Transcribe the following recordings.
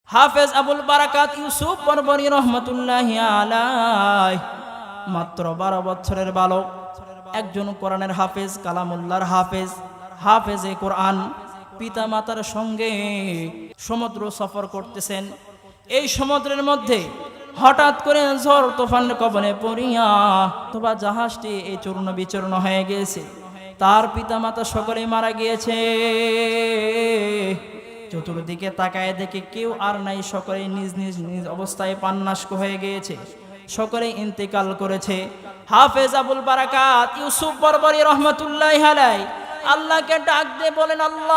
হাফেজ আবুল বারাকাত ইউসুফ বরবরী রহমতুল্লাহি আলাইহি মাত্র 12 বছরের বালক, একজন কোরআনের হাফেজ, কালামুল্লাহর হাফেজ, হাফেজে কোরআন। পিতা মাতার সঙ্গে সমুদ্র সফর করতেছেন। এই সমুদ্রের মধ্যে হঠাৎ করে ঝড় তুফান কবলে পড়িয়া অথবা জাহাজটি এই চূর্ণ বিচূর্ণ হয়ে গিয়েছে। তার পিতা মাতা সকলেই মারা গিয়েছে। চতুর্দিকে তাকায় দেখে কেউ আর নাই, সকলেই নিজ নিজ নিজ অবস্থায় পান্নাস্ক হয়ে গিয়েছে, সকলেই ইন্তেকাল করেছে। হাফেজ আবুল বারাকাত ইউসুফ বরবরী রহমতুল্লাহি আলাইহি আল্লাহকে ডাক দিয়ে বলেন, আল্লাহ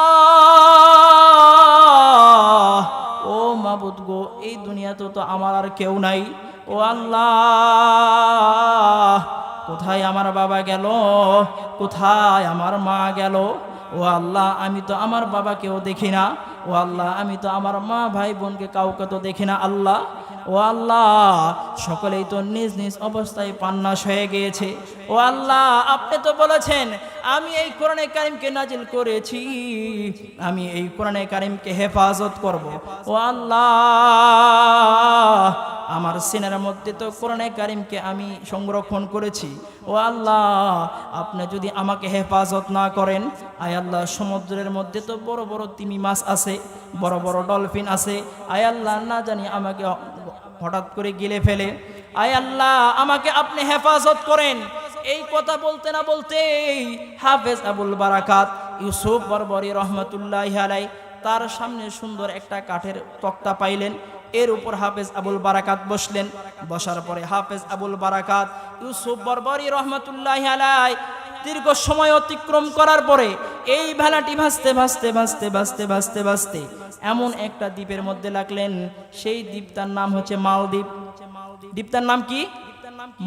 ও মাবুদ গো, এই দুনিয়াতে তো আমার আর কেউ নাই। ও আল্লাহ, কোথায় আমার বাবা গেল, কোথায় আমার মা গেল? ও আল্লাহ, আমি তো আমার বাবাকেও দেখি না। ও আল্লাহ, আমি তো আমার মা ভাই বোনকে কাউকে তো দেখি না। আল্লাহ, ও আল্লাহ, সকলেই তো নিজ নিজ অবস্থায় পান্নাস হয়ে গিয়েছে। ও আল্লাহ, আপনি তো বলেছেন আমি এই কোরআনে কারিমকে নাজিল করেছি, আমি এই কোরআনে কারিমকে হেফাজত করব। ও আল্লাহ, আমার সিনার মধ্যে তো কোরআনে কারিমকে আমি সংরক্ষণ করেছি। ও আল্লাহ, আপনি যদি আমাকে হেফাজত না করেন, আয় আল্লাহ, সমুদ্রের মধ্যে তো বড় বড় তিমি মাছ আছে, বড় বড় ডলফিন আছে। আয় আল্লাহ, না জানি আমাকে হঠাৎ করে গিলে ফেলে। আয় আল্লাহ, আমাকে আপনি হেফাজত করেন। এই কথা বলতে না বলতেই হাফেজ আবুল বারাকাত ইউসুফ বরবরী রহমতুল্লাহি আলাইহি তার সামনে সুন্দর একটা কাঠের তক্তা পাইলেন। এর উপর হাফেজ আবুল বারাকাত বসলেন। বসার পরে হাফেজ আবুল বারাকাত ইউসুফ বরবরী রহমতুল্লাহি আলাইহি দীর্ঘ সময় অতিক্রম করার পরে এই ভেলাটি ভাসতে ভাসতে ভাসতে ভাসতে ভাসতে ভাসতে এমন একটা দ্বীপের মধ্যে লাগলেন। সেই দ্বীপটার নাম হচ্ছে মালদ্বীপ। দ্বীপটার নাম কি?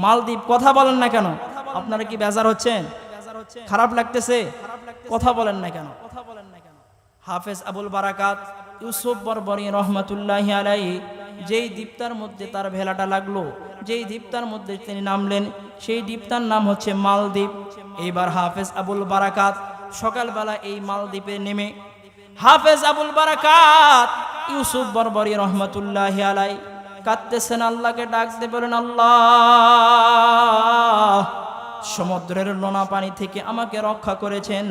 মালদ্বীপ। কথা বলেন না কেন? আপনারা কি বেজার হচ্ছেন? খারাপ লাগতেছে? কথা বলেন না কেন? হাফেজ আবুল বারাকাত ইউসুফ বরবরী রহমতুল্লাহি আলাইহি যেই দ্বীপটার মধ্যে তার ভেলাটা লাগলো, যেই দ্বীপটার মধ্যে তিনি নামলেন, সেই দ্বীপটার নাম হচ্ছে মালদ্বীপ। এইবার হাফেজ আবুল বারাকাত সকালবেলা এই মালদ্বীপে নেমে হাফেজ আবুল বারাকাত ইউসুফ বরবরী রহমতুল্লাহি আলাইহি কাঁদতেছেন, আল্লাহকে ডাকতে বলেন, আল্লাহ সমুদ্রের লোনা পানি থেকে আমাকে রক্ষা করেছেন,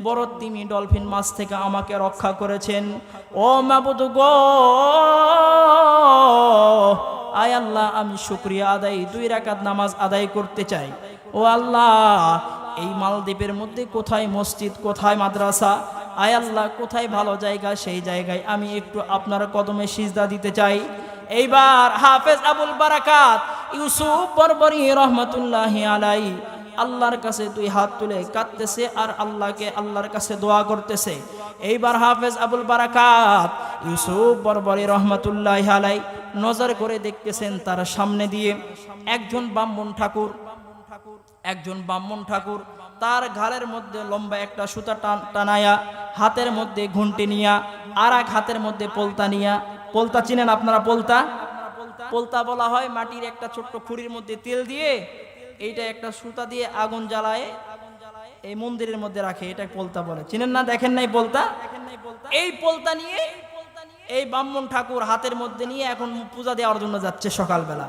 বড় তিমি ডলফিন মাছ থেকে আমাকে রক্ষা করেছেন। ও মাবুদ গো, আয় আল্লাহ, আমি শুকরিয়া আদায় 2 রাকাত নামাজ আদায় করতে চাই। ও আল্লাহ, এই মালদ্বীপের মধ্যে কোথায় মসজিদ, কোথায় মাদ্রাসা, আয় আল্লাহ কোথায় ভালো জায়গা, সেই জায়গায় আমি একটু আপনার কদমে সিজদা দিতে চাই। এইবার হাফেজ আবুল বারাকাত ইউসুফ বরবরী রহমতুল্লাহি আলাইহি আল্লাহর কাছে 2 হাত তুলে কাঁদতেছে আর আল্লাহর কাছে দোয়া করতেছে। এইবার হাফেজ আবুল বারাকাত ইউসুফ বরবরী রহমতুল্লাহি আলাইহি নজর করে দেখতেছেন তার সামনে দিয়ে একজন ব্রাহ্মণ ঠাকুর তার ঘাড়ের মধ্যে লম্বা একটা সুতা টানায়া, হাতের মধ্যে ঘুঁটি নিয়া, আর এক হাতের মধ্যে পোলতা নিয়া। পোলতা চিনেন আপনারা? পোলতা বলা হয় মাটির একটা ছোট্ট খুঁড়ির মধ্যে তেল দিয়ে এইটা একটা সুতা দিয়ে আগুন জ্বালায় এই মন্দিরের মধ্যে রাখে, এটা পোলতা বলে। চিনেন না? দেখেন নাই পোলতা? এই পোলতা নিয়ে এই ব্রাহ্মণ ঠাকুর হাতের মধ্যে নিয়ে এখন পূজা দেওয়ার জন্য যাচ্ছে সকালবেলা।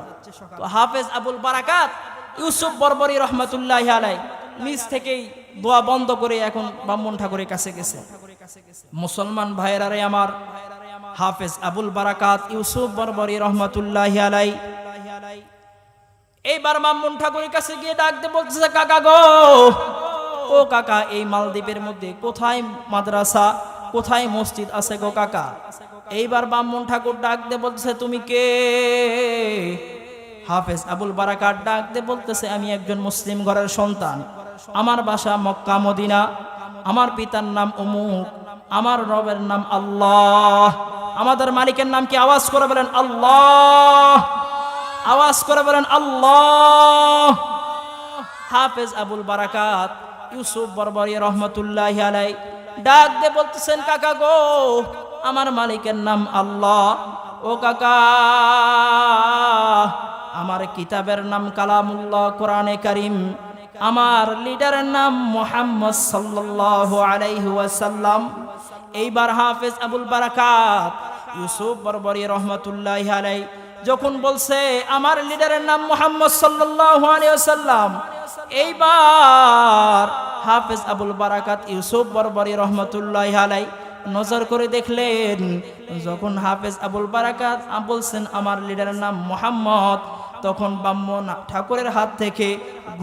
তো হাফেজ আবুল বারাকাত ইউসুফ বরবরী রহমতুল্লাহি আলাইহি নিজ থেকেই দোয়া বন্ধ করে এখন ব্রাহ্মণ ঠাকুরের কাছে গেছে। মুসলমান ভাইয়েরা রে আমার, হাফেজ আবুল বারাকাত ইউসুফ বরবরী রহমতুল্লাহি আলাইহি এইবার ব্রাহ্মণ ঠাকুরের কাছে গিয়ে ডাক দিয়ে বলতেছে, কাকা গো, ও কাকা, এই মালদ্বীপের মধ্যে কোথায় মাদ্রাসা, কোথায় মসজিদ আছে গো কাকা? এইবার ব্রাহ্মণ ঠাকুর ডাক দিয়ে বলতেছে, তুমি কে? হাফেজ আবুল বারাকাত ডাক দিয়ে বলতেছে, আমি একজন মুসলিম ঘরের সন্তান, আমার বাসা মক্কা মদিনা, আমার পিতার নাম অমুক, আমার রবের নাম আল্লাহ, আমাদের মালিকের নাম কি? আওয়াজ করে বলেন আল্লাহ, আওয়াজ করে বলেন আল্লাহ। হাফেজ আবুল বারাকাত ইউসুফ বরবরী রহমতুল্লাহি আলাইহি ডাক দিয়ে বলতেছেন, কাকা গো, আমার মালিকের নাম আল্লাহ। ও কাকা, আমার কিতাবের নাম কালামুল্লাহ কোরআনে কারিম, আমার লিডারের নাম মুহাম্মদ সাল্লাল্লাহু আলাইহি ওয়াসাল্লাম। এইবার হাফেজ আবুল বারাকাত ইউসুফ বরবরি রহমাতুল্লাহি আলাইহি যখন বলছে আমার লিডারের নাম মুহাম্মদ সাল্লাল্লাহু আলাইহি ওয়াসাল্লাম, এইবার হাফেজ আবুল বারাকাত ইউসুফ বরবরি রহমাতুল্লাহি আলাইহি নজর করে দেখলেন, যখন হাফেজ আবুল বারাকাত বলছেন আমার লিডারের নাম মুহাম্মদ, তখন ব্রাহ্মণ ঠাকুরের হাত থেকে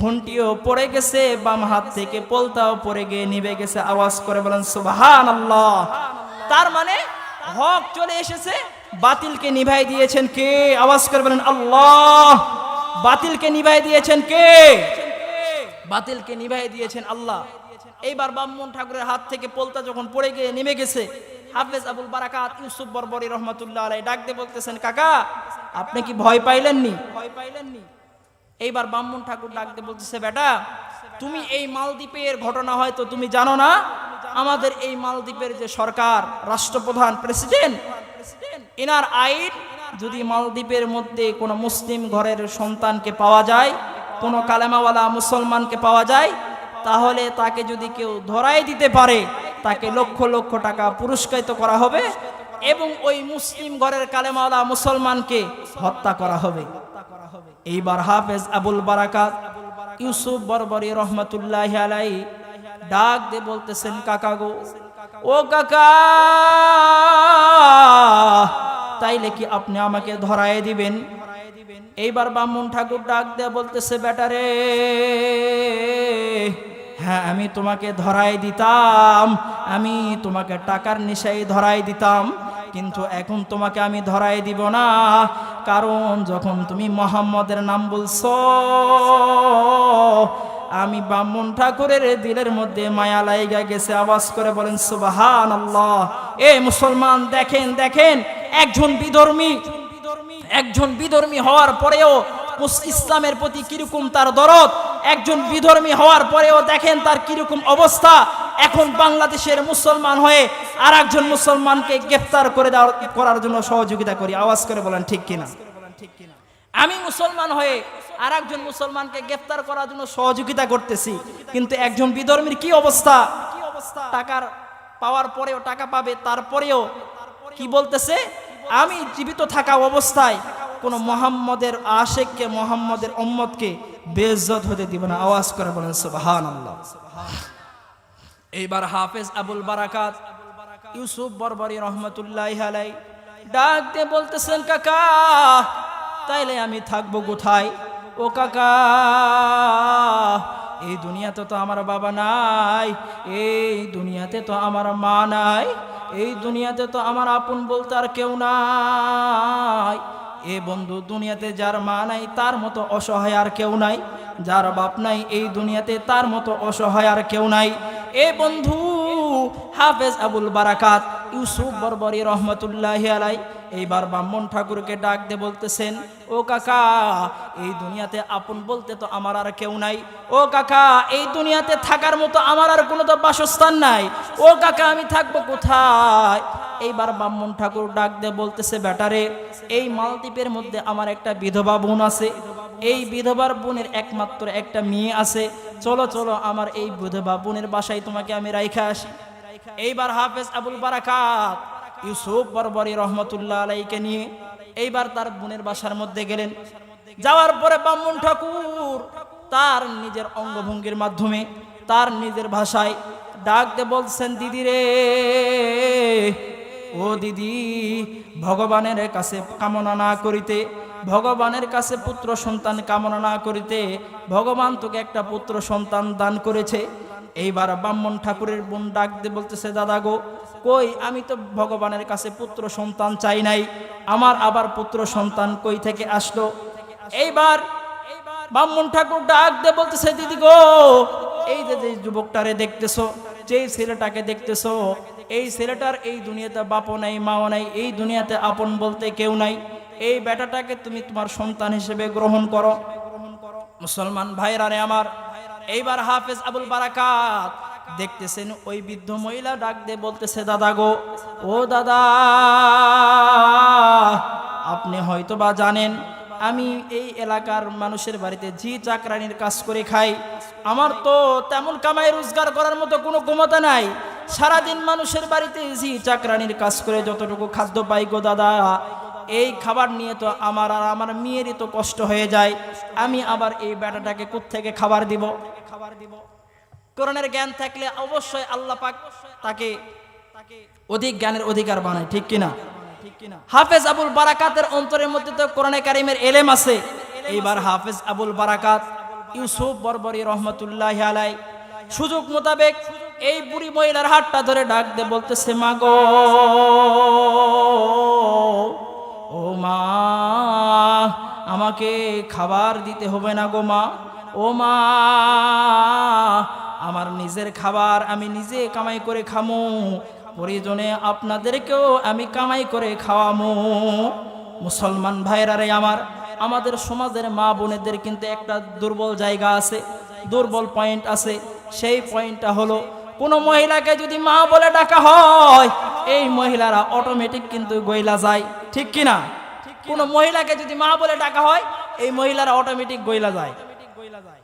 ঘন্টিও পড়ে গেছে, বাম হাত থেকে পোলতাও পড়ে গিয়ে নিভে গেছে। আওয়াজ করে বলেন সুবহানাল্লাহ। তার মানে হক চলে এসেছে, বাতিলকে নিভাই দিয়েছেন কে? আওয়াজ করে বলেন আল্লাহ। বাতিলকে নিভাই দিয়েছেন কে? বাতিলকে নিভাই দিয়েছেন আল্লাহ। এইবার ব্রাহ্মণ ঠাকুরের হাত থেকে পোলতা যখন পড়ে গিয়ে নেমে গেছে, হাফেজ আবুল বারাকাত ইউসুফ বরবরি রহমাতুল্লাহ আলাইহি ডাক দিয়ে বলতেছেন, কাকা আপনি কি ভয় পাইলেননি? ভয় পাইলেননি? এইবার ব্রাহ্মণ ঠাকুর ডাক দিয়ে বলতেছে, বেটা তুমি এই মালদ্বীপের ঘটনা হয়তো তুমি জানো না। আমাদের এই মালদ্বীপের যে সরকার, রাষ্ট্রপ্রধান, প্রেসিডেন্ট, এনার আইন যদি মালদ্বীপের মধ্যে কোনো মুসলিম ঘরের সন্তানকে পাওয়া যায়, কোনো কালেমাওয়ালা মুসলমানকে পাওয়া যায়, তাহলে তাকে যদি কেউ ধরাই দিতে পারে তাকে লক্ষ লক্ষ টাকা পুরস্কৃত করা হবে এবং ওই মুসলিম ঘরের কালেমাওয়ালা মুসলমানকে হত্যা করা হবে। এইবার হাফেজ আবুল বারাকাত ইউসুফ বরবরি রহমাতুল্লাহি আলাইহি ডাক দিয়ে বলতেছেন, কাকা গো, ও কাকা, তাইলে কি আপনি আমাকে ধরায় দিবেন? এইবার ব্রাহ্মণ ঠাকুর ডাক দিয়ে বলতেছে, বেটা রে, হ্যাঁ আমি তোমাকে ধরাই দিতাম, আমি তোমাকে টাকার নেশায় ধরাই দিতাম, কিন্তু এখন তোমাকে আমি ধরাই দিব না, কারণ যখন তুমি মুহাম্মদের নাম বলছো আমি ব্রাহ্মণ ঠাকুরের দিলের মধ্যে মায়া লাইগা গেছে। আওয়াজ করে বলেন সুবহানাল্লাহ। এ মুসলমান দেখেন, দেখেন একজন বিধর্মী হওয়ার পরেও ইসলামের প্রতি কিরকম তার দরদ, একজন বিধর্মী হওয়ার পরেও দেখেন তার কিরকম অবস্থা। এখন বাংলাদেশের মুসলমান হয়ে আর একজন মুসলমানকে গ্রেফতার করার জন্য সহযোগিতা করি। আওয়াজ করে বলেন ঠিক কিনা? আমি মুসলমান হয়ে আর একজন মুসলমানকে গ্রেফতার করার জন্য সহযোগিতা করতেছি, কিন্তু একজন বিধর্মীর কি অবস্থা? টাকার পাওয়ার পরেও, টাকা পাবে তারপরেও কি বলতেছে, আমি জীবিত থাকা অবস্থায় কোন মুহাম্মদের আশিককে, মুহাম্মদের উম্মতকে বেইজ্জত হতে দিব না। আওয়াজ করে বলেন সুবহানাল্লাহ। এইবার হাফেজ আবুল বারাকাত ইউসুফ বরবরি রহমাতুল্লাহি আলাইহি ডাক দিয়ে বলতেছেন, কাকা তাইলে আমি থাকবো কোথায়? ও কাকা, এই দুনিয়াতে তো আমার বাবা নাই, এই দুনিয়াতে তো আমার মা নাই, এই দুনিয়াতে তো আমার আপন বলতে আর কেউ নাই। এ বন্ধু, দুনিয়াতে যার মা নাই তার মতো অসহায় আর কেউ নাই, যার বাপ নাই এই দুনিয়াতে তার মতো অসহায় আর কেউ নাই। এ বন্ধু, হাফেজ আবুল বারাকাত ইউসুফ বরবরি রহমাতুল্লাহি আলাইহি এইবার ব্রাহ্মণ ঠাকুরকে ডাক দিয়ে বলতেছেন, ও কাকা, এই দুনিয়াতে আপন বলতে তো আমার আর কেউ নাই। ও কাকা, এই দুনিয়াতে থাকার মতো আমার আর কোনো তো বাসস্থান নাই। ও কাকা, আমি থাকবো কোথায়? এইবার ব্রাহ্মণ ঠাকুর ডাক দিয়ে বলতেছে, বেটারে, এই মালদ্বীপের মধ্যে আমার একটা বিধবা বোন আছে, এই বিধবার বোনের একমাত্র একটা মেয়ে আছে, চলো চলো আমার এই বিধবা বোনের বাসায় তোমাকে আমি রাইখা আসি। এইবার হাফেজ আবুল বারাকাত ইউসুফ বরবরি রহমাতুল্লাহ আলাইহিকে নিয়ে এইবার তার বোনের বাসার মধ্যে গেলেন। যাওয়ার পরে ব্রাহ্মণ ঠাকুর তার নিজের অঙ্গভঙ্গির মাধ্যমে, তার নিজের ভাষায় ডাক দিয়ে বলছেন, দিদি রে, ও দিদি, ভগবানের কাছে কামনা না করিতে, ভগবানের কাছে পুত্র সন্তান কামনা না করিতে ভগবান তোকে একটা পুত্র সন্তান দান করেছে। এইবার ব্রাহ্মণ ঠাকুরের বোন ডাক দিয়ে বলতেছে, দাদা গো, কই, আমি তো ভগবানের কাছে পুত্র সন্তান চাই নাই, আমার আবার পুত্র সন্তান কই থেকে আসলো? এইবার ব্রাহ্মণ ঠাকুর ডাক দিয়ে বলতেছে, দিদি গো, এই যে যুবকটারে দেখতেছো, যে ছেলেটাকে দেখতেছো, এই ছেলেটার এই দুনিয়াতে বাপও নাই, মাও নাই, এই দুনিয়াতে আপন বলতে কেউ নাই। এই বেটাটাকে তুমি তোমার সন্তান হিসেবে গ্রহণ করো। মুসলমান ভাইরা রে আমার, এইবার হাফেজ আবুল বারাকাত দেখতেছেন ওই বৃদ্ধ মহিলা ডাক দিয়ে বলতেছে, দাদা গো, ও দাদা, আপনি হয়তো বা জানেন আমি এই এলাকার মানুষের বাড়িতে জি চাকরানির কাজ করে খাই, আমার তো তেমন কামাই রোজগার করার মতো কোনো ক্ষমতা নাই, সারাদিন মানুষের বাড়িতে জি চাকরানির কাজ করে যতটুকু খাদ্য পাই গো দাদা, এই খাবার নিয়ে তো আমার আর আমার মেয়েরই তো কষ্ট হয়ে যায়। আমি আবার এই বেটাটাকে কোত্থেকে খাবার দিব? কোরআনের জ্ঞান থাকলে অবশ্যই আল্লাহ পাক তাকে অধিক জ্ঞানের অধিকার বানায়, ঠিক কিনা? হাফেজ আবুল বারাকাতের অন্তরের মধ্যে তো কোরআনে কারিমের এলেম আছে। এইবার হাফেজ আবুল বারাকাত ইউসুফ বরবরি রহমতুল্লাহ আলাই সুযোগ মোতাবেক এই বুড়ি মহিলার হাতটা ধরে ডাক দিয়ে বলতেছে, মা গো, ও মা, আমাকে খাবার দিতে হবে না গো মা। ও মা, আমার নিজের খাবার আমি নিজে কামাই করে খামো, প্রয়োজনে আপনাদেরকেও আমি কামাই করে খাওয়ামো। মুসলমান ভাইরা রে আমার, আমাদের সমাজের মা বোনেদের কিন্তু একটা দুর্বল জায়গা আছে, দুর্বল পয়েন্ট আছে। সেই পয়েন্টটা হলো, কোনো মহিলাকে যদি মা বলে ডাকা হয়, এই মহিলারা অটোমেটিক কিন্তু গইলা যায়, ঠিক কিনা? কোনো মহিলাকে যদি মা বলে ডাকা হয়, এই মহিলারা অটোমেটিক গইলা যায়,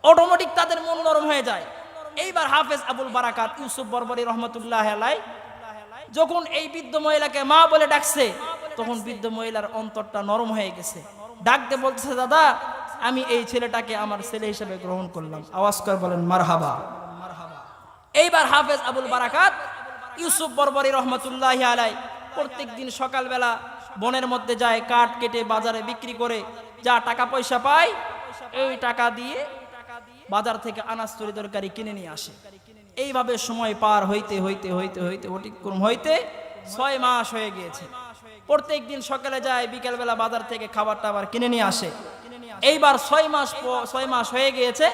অটোমেটিক তাদের মন নরম হয়ে যায়। এইবার হাফেজ আবুল বারাকাত ইউসুফ বরবরি রহমতুল্লাহ আলাই যখন এই বৃদ্ধ মহিলাকে মা বলে ডাকছে, তখন বৃদ্ধ মহিলার অন্তরটা নরম হয়ে গেছে। ডাকতে বলতেছে, দাদা, আমি এই ছেলেটাকে আমার ছেলে হিসেবে গ্রহণ করলাম। আওয়াজ করে বলেন মারহাবা। এইবার হাফেজ আবুল বারাকাত ইউসুফ বরবরি রহমতুল্লাহ আলাই প্রত্যেক দিন সকালবেলা বনের মধ্যে যায়, কাঠ কেটে বাজারে বিক্রি করে যা টাকা পয়সা পায়, এই টাকা দিয়ে বাজার থেকে আনাজ তরি তরকারি কিনে নিয়ে আসে। এইভাবে সময় পার হইতে হইতে হইতে হইতে অতিক্রম হইতে 6 মাস হয়ে গিয়েছে। প্রত্যেক দিন সকালে যায়, বিকেলবেলা বাজার থেকে খাবার টাবার কিনে নিয়ে আসে। এইবার 6 মাস হয়ে গিয়েছে।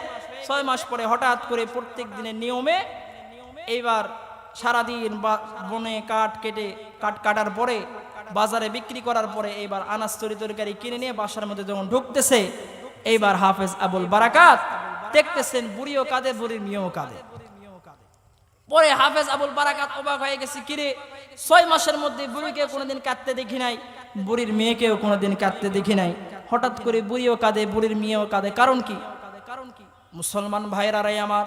6 মাস পরে হঠাৎ করে প্রত্যেক দিনের নিয়মে এইবার সারাদিন বনে কাঠ কাটার পরে বাজারে বিক্রি করার পরে এইবার আনাজ তরি তরকারি কিনে নিয়ে বাসার মধ্যে যখন ঢুকতেছে, এইবার হাফেজ আবুল বারাকাত দেখতেছেন বুড়িও কাঁদে, বুড়ির মেয়েও কাঁদে। পরে হাফেজ আবুল বারাকাত অবাক হয়ে গেছে, কিরে 6 মাসের মধ্যে বুড়িকে কোনোদিন কাঁদতে দেখি নাই, বুড়ির মেয়েকেও কোনোদিন কাঁদতে দেখি নাই, হঠাৎ করে বুড়িও কাঁদে, বুড়ির মেয়েও কাঁদে, কারণ কি? মুসলমান ভাইরা রে আমার,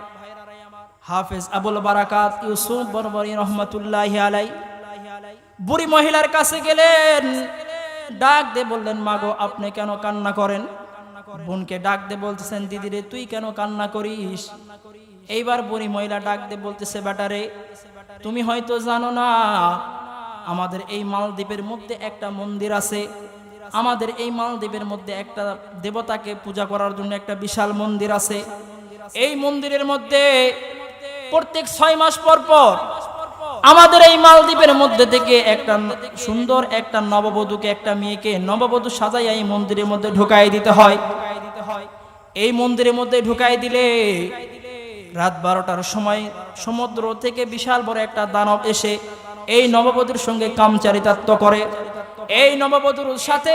হাফেজ আবুল বারাকাত ইউসুফ বরবরি রহমতুল্লাহ আলাই বুড়ি মহিলার কাছে গেলেন, ডাক দিয়ে বললেন, মা গো, আপনি কেন কান্না করেন? বোনকে ডাক দিয়ে বলতেছেন, দিদি রে, তুই কেন কান্না করিস? এইবার বুড়ি মহিলা ডাক দিয়ে বলতেছে, বেটারে, তুমি হয়তো জানো না, আমাদের এই মালদ্বীপের মধ্যে একটা মন্দির আছে। আমাদের এই মালদ্বীপের মধ্যে একটা দেবতাকে পূজা করার জন্য একটা বিশাল মন্দির আছে। এই মন্দিরের মধ্যে প্রত্যেক 6 মাস পর পর আমাদের এই মালদ্বীপের মধ্যে থেকে একটা সুন্দর একটা নববধূকে, একটা মেয়েকে নববধূ সাজাইয়া এই মন্দিরের মধ্যে ঢুকাই দিতে হয়। এই মন্দিরের মধ্যে ঢুকাই দিলে রাত 12টার সময় সমুদ্র থেকে বিশাল বড় একটা দানব এসে এই নববধূর সঙ্গে কামচারিতাত্ব করে। এই নববধূর সাথে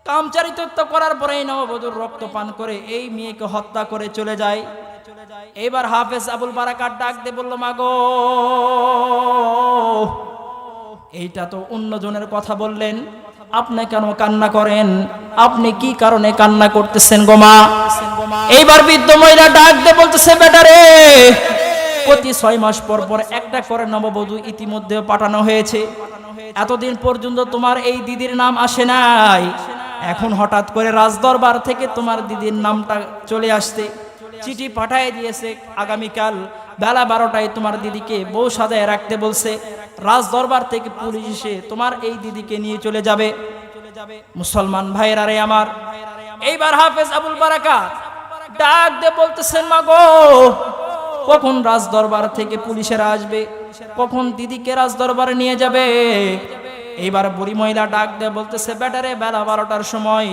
কামচারিতাত্ব করার পরে এই নববধূর রক্ত পান করে এই মেয়েকে হত্যা করে চলে যায়। এবার হাফেজ আবুল বারাকাত ডাক দিয়ে বলল, মা গো, এইটা তো অন্যজনের কথা বললেন, আপনি কেন কান্না করেন? আপনি কি কারণে কান্না করতেছেন গো মা? এইবার বৃদ্ধ মহিলা ডাক দিয়ে বলতেছে, বেটারে, প্রতি 6 মাস পর পর একটা করে নববধূ ইতিমধ্যে পাঠানো হয়েছে। এতদিন পর্যন্ত তোমার এই দিদির নাম আসে নাই, এখন হঠাৎ করে রাজদরবার থেকে তোমার দিদির নামটা চলে আসতে চিঠি পাঠিয়ে দিয়েছে। আগামীকাল বেলা 12টায় তোমার দিদিকে বউ সাজায় রাখতে বলছে। রাজদরবার থেকে পুলিশ এসে তোমার এই দিদিকে নিয়ে চলে যাবে। মুসলমান ভাইরা রে আমার, এইবার হাফেজ আবুল বারাকাত ডাক দিয়ে বলতেছেন, মা গো, কখন রাজদরবার থেকে পুলিশেরা আসবে? কখন দিদিকে রাজদরবারে নিয়ে যাবে? এইবার বুড়ি মহিলা ডাক দিয়ে বলতেছে, বেটারে, বেলা 12টার সময়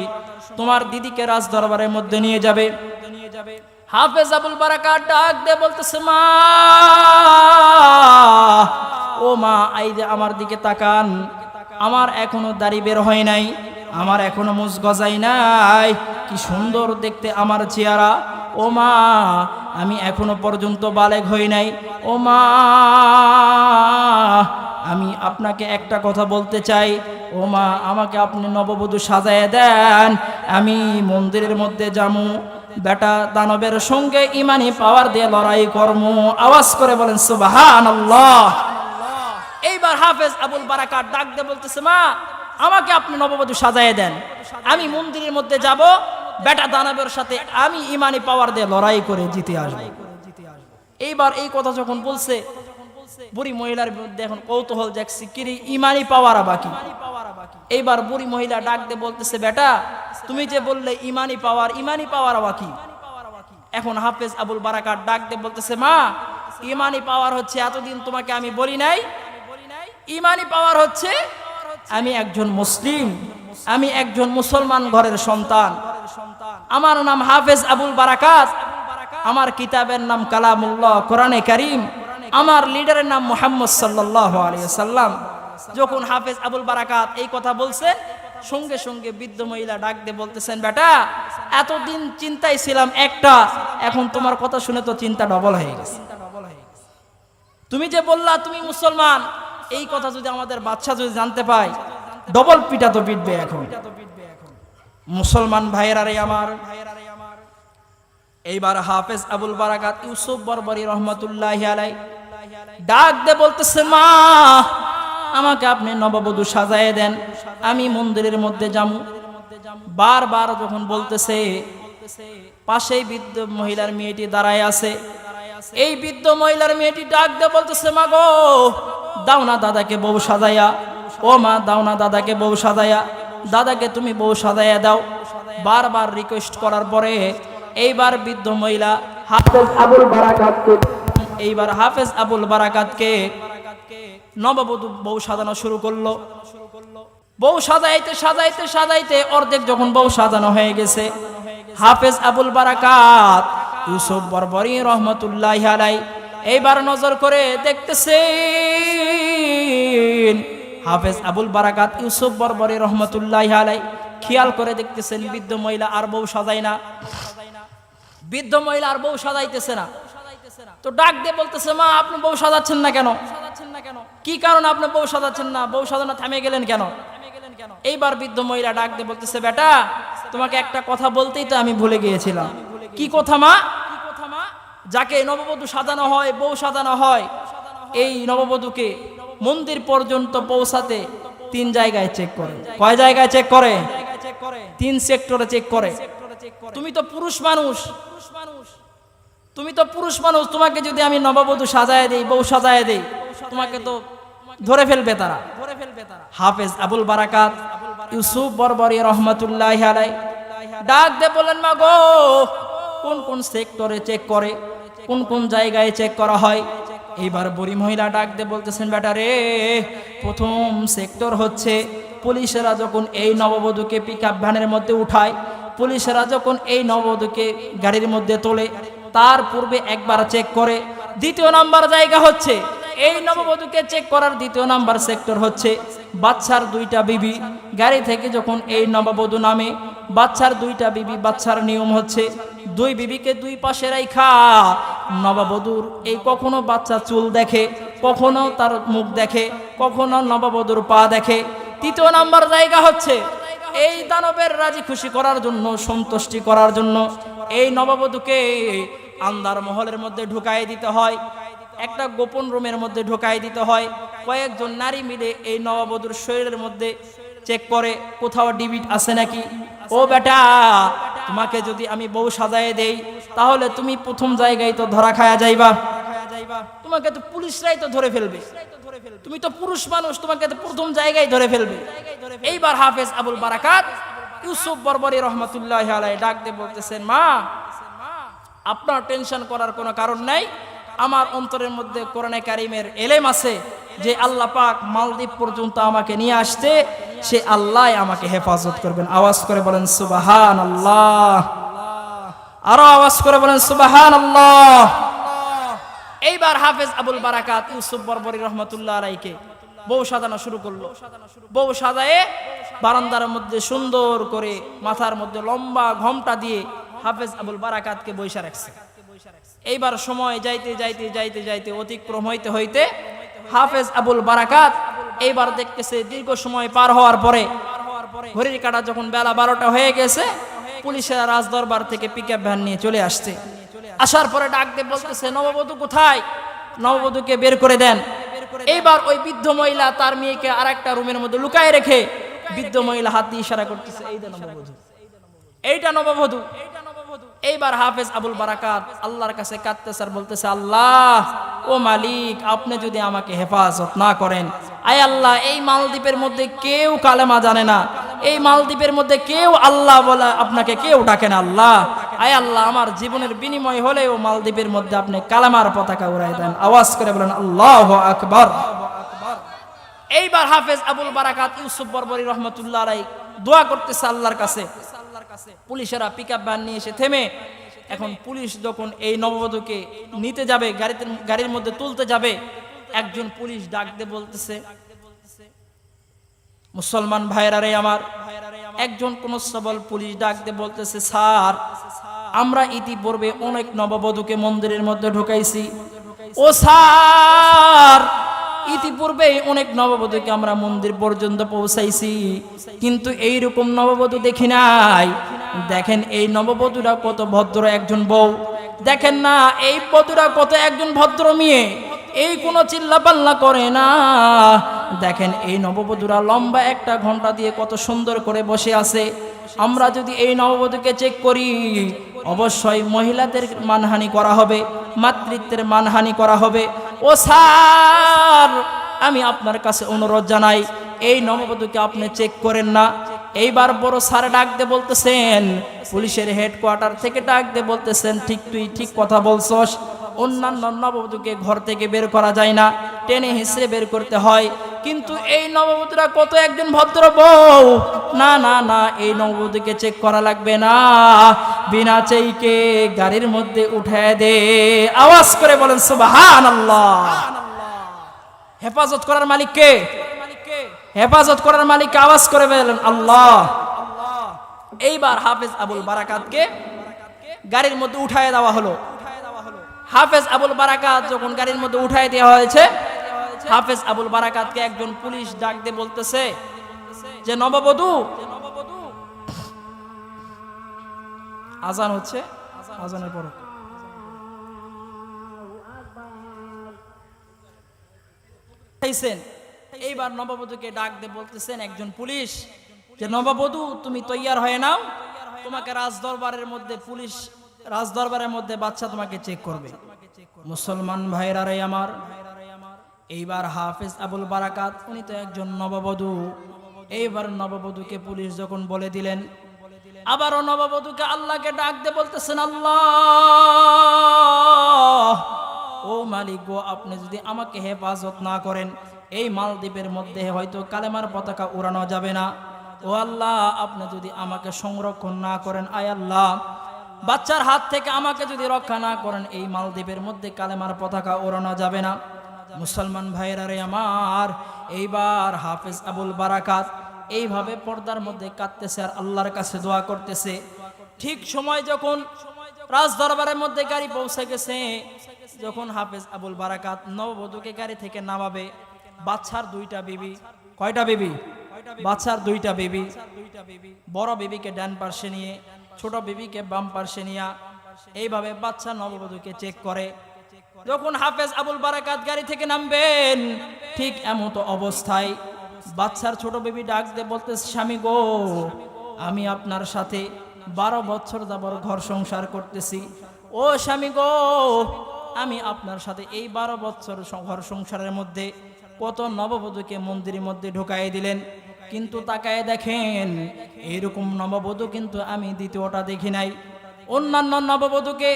তোমার দিদিকে রাজদরবারের মধ্যে নিয়ে যাবে। হাফেজ আবুল বারাকাত ডাক দিয়ে বলতেছে, মা, ও মা, এই যে আমার দিকে তাকান, আমার এখনো দাড়ি বের হয় নাই, আমার এখনো মুছ গজাই নাই, কি সুন্দর দেখতে আমার চেহারা। ও মা, আমি এখনো পর্যন্ত বালেগ হই নাই। ও মা, আমি আপনাকে একটা কথা বলতে চাই। ও মা, আমাকে আপনি নববধূ সাজায় দেন, আমি মন্দিরের মধ্যে যাবো। বেটা দানবের সঙ্গে ইমানি পাওয়ার দিয়ে লড়াই কর্ম। আওয়াজ করে বলেন সুবহানাল্লাহ। এইবার হাফেজ আবুল বারাকাত ডাক দিয়ে বলতেছে, মা আমাকে আপনি নববধূ সাজায় দেন, আমি মন্দিরের মধ্যে যাব, বেটা দানবের সাথে আমি ইমানি পাওয়ার দিয়ে লড়াই করে জিতে আসবো। এইবার এই কথা যখন বলছে, বুড়ি মহিলার মধ্যে এখন কৌতূহল জাগছে, কিরে ইমানি পাওয়ার বাকি। এইবার বুড়ি মহিলা ডাক দিয়ে বলতেছে, বেটা তুমি যে বললে ইমানি পাওয়ার বাকি। এখন হাফেজ আবুল বারাকাত ডাক দিয়ে বলতেছে, মা ইমানি পাওয়ার হচ্ছে, এতদিন তোমাকে আমি বলি নাই, ইমানি পাওয়ার হচ্ছে আমি একজন মুসলিম, আমি একজন মুসলমান ঘরের সন্তান, আমার নাম হাফেজ আবুল বারাকাত, আমার কিতাবের নাম কালামুল্লাহ কোরআনে কারীম, আমার লিডারের নাম মুহাম্মদ সাল্লাল্লাহু আলাইহি ওয়াসাল্লাম। যখন হাফেজ আবুল বারাকাত এই কথা বলছেন, সঙ্গে সঙ্গে বৃদ্ধ মহিলা ডাক দিয়ে বলতেছেন, বেটা এতদিন চিন্তায় ছিলাম একটা, এখন তোমার কথা শুনে তো চিন্তা ডবল হয়ে গেছে। তুমি যে বললা তুমি মুসলমান, এই কথা যদি আমাদের বাচ্চা যদি জানতে পায়, ডবল পিটা তো পিটবে। এখন মুসলমান ভাইয়েরা রে আমার, এইবার হাফেজ আবুল বারাকাত ইউসুফ বরবরী রহমতুল্লাহি আলাইহি ডাক দিয়ে বলতেছে, মা আমাকে আপনি নববধূ সাজায় দেন, আমি মন্দিরের মধ্যে যাবো। বারবার যখন বলতেছে, পাশেই বৃদ্ধ মহিলার মেয়েটি দাঁড়ায় আছে। এই বৃদ্ধ মহিলার মেয়েটি ডাক দিয়ে বলতেছে, মা গো দাও না দাদাকে বউ সাজাইয়া, ও মা দাও না দাদাকে বউ সাজাইয়া, দাদাকে তুমি বউ সাজাইয়া দাও। বারবার রিকোয়েস্ট করার পরে এইবার বৃদ্ধ মহিলা হাফেজ আবুল বারাকাতকে নববধূ বউ সাজানো শুরু করলো। বউ সাজাইতে সাজাইতে সাজাইতে অর্ধেক যখন বউ সাজানো হয়ে গেছে, হাফেজ আবুল বারাকাত ইউসুফ বরবরী রহমতুল্লাহি আলাইহি এইবার নজর করে দেখতেছেন, হাফেজ আবুল বারাকাত ইউসুফ বরবরী রহমতুল্লাহি আলাইহি খেয়াল করে দেখতেছেন, বৃদ্ধ মহিলা আর বউ সাজায় না, বৃদ্ধ মহিলা আর বউ সাজাইতেছে না। তো ডাক দিয়ে বলতেছে, মা আপনি বউ সাজাচ্ছেন না কেন? কি কারণ আপনি বউ সাজাচ্ছেন না? বউ সাজানো থামে গেলেন কেন? এইবার বৃদ্ধ মহিলা ডাক দিয়ে বলতেছে, বেটা তোমাকে একটা কথা বলতেই তো আমি ভুলে গিয়েছিলাম। কি কথা মা? যাকে নববধূ সাজানো হয়, বউ সাজানো হয়, এই নববধূকে মন্দির পর্যন্ত পৌঁছাতে 3 জায়গায় চেক করে। কয় জায়গায় চেক করে? 3 সেক্টরে চেক করে। তুমি তো পুরুষ মানুষ, তোমাকে যদি আমি নববধূ সাজায় দেই, বউ সাজায় দেই, তোমাকে তো ধরে ফেলবে তারা। হাফেজ আবুল বারাকাত ইউসুফ বরবরী রহমতুল্লাহি আলাইহি ডাক দিয়ে বলেন, মা গো কোন কোন সেক্টরে চেক করে, কোন কোন জায়গায় চেক করা হয়? এইবার বুড়ি মহিলা ডাক দিয়ে বলতেছেন, বেটা রে প্রথম সেক্টর হচ্ছে পুলিশেরা যখন এই নববধূকে পিকআপ ভ্যানের মধ্যে উঠায়, পুলিশেরা যখন এই নববধূকে গাড়ির মধ্যে তোলে, তার পূর্বে একবার চেক করে। দ্বিতীয় নাম্বার জায়গা হচ্ছে এই নববধূকে চেক করার দ্বিতীয় নাম্বার সেক্টর হচ্ছে বাচ্চার 2টা বিবি গাড়ি থেকে যখন এই নববধূ নামে, বাচ্চার 2টা বিবি, বাচ্চার নিয়ম হচ্ছে 2 বিবিকে 2 পাশে রাখা নববধূর এই কখনো বাচ্চা চুল দেখে, কখনো তার মুখ দেখে, কখনো নববধূর পা দেখে। তৃতীয় নাম্বার জায়গা হচ্ছে এই দানবের রাজি খুশি করার জন্য, সন্তুষ্টি করার জন্য এই নববধূকে আন্দার মহলের মধ্যে ঢুকাই দিতে হয়, একটা গোপন রুমের মধ্যে ঢুকাই দিতে হয়। কয়েকজন নারী মিলে এই নববধূর শরীরের মধ্যে চেক করে কোথাও ডিবিট আছে নাকি। ও বেটা তোমাকে যদি আমি বউ সাজায় দেই, তাহলে তুমি প্রথম জায়গায় তো ধরা খায়া যাইবা, তোমাকে তো পুলিশরাই তো ধরে ফেলবে, তুমি তো পুরুষ মানুষ, তোমাকে তো প্রথম জায়গায় ধরে ফেলবে। এইবার হাফেজ আবুল বারাকাত ইউসুফ বরবরী রহমতুল্লাহি আলাইহি ডাক দিয়ে বলতেছেন, মা আপনার টেনশন করার কোনো কারণ নাই, আমার অন্তরের মধ্যে কোরআনে কারীমের এলেম আছে যে আল্লাহ পাক মালদ্বীপ পর্যন্ত আমাকে নিয়ে আসতে, সে আল্লাহ আমাকে হেফাজত করবেন। আওয়াজ করে বলেন সুবহানাল্লাহ, আরো আওয়াজ করে বলেন সুবহানাল্লাহ। এইবার হাফেজ আবুল বারাকাত ইউসুফ বরবরী রহমতুল্লাহ আলাইহিকে বউ সাজানো শুরু করলো। বউ সাজায়ে বারান্দার মধ্যে সুন্দর করে মাথার মধ্যে লম্বা ঘোমটা দিয়ে হাফেজ আবুল বারাকাতকে বইসা রাখছে। এইবার সময় যাইতে যাইতে যাইতে যাইতে অতিক্রম হইতে হইতে হাফেজ আবুল বারাকাত এইবার দেখতেছে দীর্ঘ সময় পার হওয়ার পরে, ঘড়ির কাঁটা যখন বেলা 12টা হয়ে গেছে, পুলিশেরা রাজদরবার থেকে পিকআপ ভ্যান নিয়ে চলে আসছে। আসার পরে ডাক দিয়ে বলতেছে, নববধূ কোথায়? নববধূকে বের করে দেন। এইবার ওই বৃদ্ধ মহিলা তার মেয়েকে আরেকটা রুমের মধ্যে লুকায় রেখে বৃদ্ধ মহিলা হাত দিয়ে ইশারা করতেছে, এইটা নববধূ, এইটা নববধূ। এইবার হাফেজ আবুল বারাকাত আল্লাহর কাছে কাঁদতেছে আর বলতেছে, আল্লাহ ও মালিক, আপনি যদি আমাকে হেফাজত না করেন, আয় আল্লাহ, এই মালদ্বীপের মধ্যে কেউ কালেমা জানে না, এই মালদ্বীপের মধ্যে কেউ আল্লাহ বলে আপনাকে কেউ ডাকে না, আল্লাহ আয় আল্লাহ, আমার জীবনের বিনিময় হলেও মালদ্বীপের মধ্যে আপনি কালেমার পতাকা উড়াই দেন। আওয়াজ করে বলেন আল্লাহু আকবার। এইবার হাফেজ আবুল বারাকাত ইউসুফ বরবরী রহমতুল্লাহ আলাইহি দোয়া করতেছে আল্লাহর কাছে। পুলিশেরা পিকআপ ভ্যান নিয়ে এসে থেমে, এখন পুলিশ যখন এই নববধূকে নিতে যাবে, গাড়ির মধ্যে তুলতে যাবে, একজন পুলিশ ডাক দিয়ে বলতেছে, মুসলমান ভাইরা রে আমার, একজন কনস্টেবল পুলিশ ডাক দিয়ে বলতেছে, স্যার, আমরা ইতিপূর্বে অনেক নববধূকে মন্দিরের মধ্যে ঢুকাইছি। ও স্যার, ইতিপূর্বে অনেক নববধূকে আমরা মন্দির পর্যন্ত পৌঁছাইছি, কিন্তু এইরকম নববধূ দেখি নাই। দেখেন এই নববধূরা কত ভদ্র একজন বউ, দেখেন না এই বধূরা কত একজন ভদ্র মেয়ে, এই কোনো চিল্লাপাল্লা করে না। দেখেন এই নববধূরা লম্বা একটা ঘন্টা দিয়ে কত সুন্দর করে বসে আছে। আমরা যদি এই নববধূকে চেক করি, অবশ্যই মহিলাদের মানহানি করা হবে, মাতৃত্বের মানহানি করা হবে। ও স্যার, আমি আপনার কাছে অনুরোধ জানাই, এই নববধূকে আপনি চেক করেন না। এইবার বড় স্যার ডাক দিয়ে বলতেছেন, পুলিশের হেডকোয়ার্টার থেকে ডাক দিয়ে বলতেছেন, ঠিক তুই ঠিক কথা বলছস, অন্যান্য নববধূকে ঘর থেকে বের করা যায় না, টেনে হিসেবে বের করতে হয়, কিন্তু এই নববধূরা কত একজন ভদ্র বউ, না না না, এই নববধূকে চেক করা লাগবে না, বিনা চেকে গাড়ির মধ্যে উঠায় দে। আওয়াজ করে বলেন সুবহানাল্লাহ। হেফাজত করার মালিক কে? হেফাজত করার মালিক আওয়াজ করে বলেন আল্লাহ। এইবার হাফেজ আবুল বারাকাতকে গাড়ির মধ্যে উঠায় দেওয়া হলো। হাফেজ আবুল বারাকাত যখন গাড়ির মধ্যে উঠায় দেওয়া হয়েছে, হাফেজ আবুল বারাকাতকে একজন পুলিশ ডাক দিয়ে বলতেছে যে, নববধূ, আজান হচ্ছে, আজানের পর এইবার নববধূকে ডাক দিয়ে বলতেছেন একজন পুলিশ যে, নববধূ তুমি তৈয়ার হয়ে নাও, তোমাকে রাজদরবারের মধ্যে পুলিশ, রাজদরবারের মধ্যে বাচ্চা তোমাকে চেক করবে। মুসলমান ভাইরা রে আমার, এইবার হাফেজ আবুল বারাকাত উনি তো একজন নববধূ, এইবার নববধূকে পুলিশ যখন বলে দিলেন, আবারও নববধূকে আল্লাহকে ডাক দিয়ে বলতেছেন, আল্লাহ ও মালিক গো, আপনি যদি আমাকে হেফাজত না করেন, এই মালদ্বীপের মধ্যে হয়তো কালেমার পতাকা উড়ানো যাবে না। ও আল্লাহ, আপনি যদি আমাকে সংরক্ষণ না করেন, আয় আল্লাহ, বাচ্চার হাত থেকে আমাকে যদি রক্ষা না করেন, এই মালদ্বীপের মধ্যে কালেমার পতাকা ওড়ানো যাবে না। মুসলমান ভাইরা রে আমার, এইবার হাফেজ আবুল বারাকাত এইভাবে পর্দার মধ্যে কাঁদতেছে আর আল্লাহর কাছে দোয়া করতেছে। ঠিক সময় যখন রাজদরবারের মধ্যে গাড়ি পৌঁছে গেছে, যখন হাফেজ আবুল বারাকাত নববধূকে গাড়ি থেকে নামাবে, বাচ্চার দুইটা বিবি, কয়টা বিবি? বাচ্চার দুইটা বিবি, বড় বিবিকে ডান পার্শ্বে নিয়ে, ছোট বিবিকে বাম পার্শ্বে নিয়ে, এইভাবে বাচ্চা নববধূকে চেক করে। যখন হাফেজ আবুল বারাকাত গাড়ি থেকে নামবেন, ঠিক এমতো অবস্থায় বাচ্চার ছোট বিবি ডাক দিয়ে বলতেছে, স্বামী গো, আমি আপনার সাথে 12 বছর যাবত ঘর সংসার করতেছি। ও স্বামী গো, আমি আপনার সাথে এই 12 বছর ঘর সংসারের মধ্যে কত নববধূকে মন্দিরের মধ্যে ঢুকাই দিলেন, কিন্তু তাকায় দেখেন এইরকম নববধূ কিন্তু আমি দ্বিতীয়টা দেখি নাই। অন্যান্য নববধূকে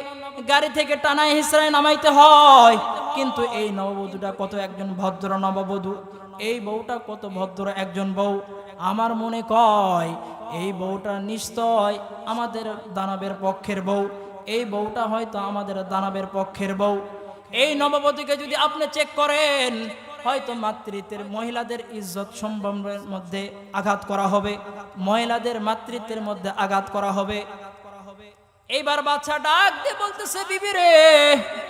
গাড়ি থেকে টানায় হিসড়ায় নামাইতে হয়, কিন্তু এই নববধূটা কত একজন ভদ্র নববধূ, এই বউটা কত ভদ্র একজন বউ। আমার মনে কয় এই বউটা নিশ্চয় আমাদের দানবের পক্ষের বউ, এই বউটা হয়তো আমাদের দানবের পক্ষের বউ। এই নববধূকে যদি আপনি চেক করেন, হয়তো মাতৃত্বের, মহিলাদের ইজ্জত সম্ভ্রমের মধ্যে আঘাত করা হবে, মহিলাদের মাতৃত্বের মধ্যে আঘাত করা হবে। এইবার বাচ্চা ডাক দিয়ে বলতেছে, বিবি রে,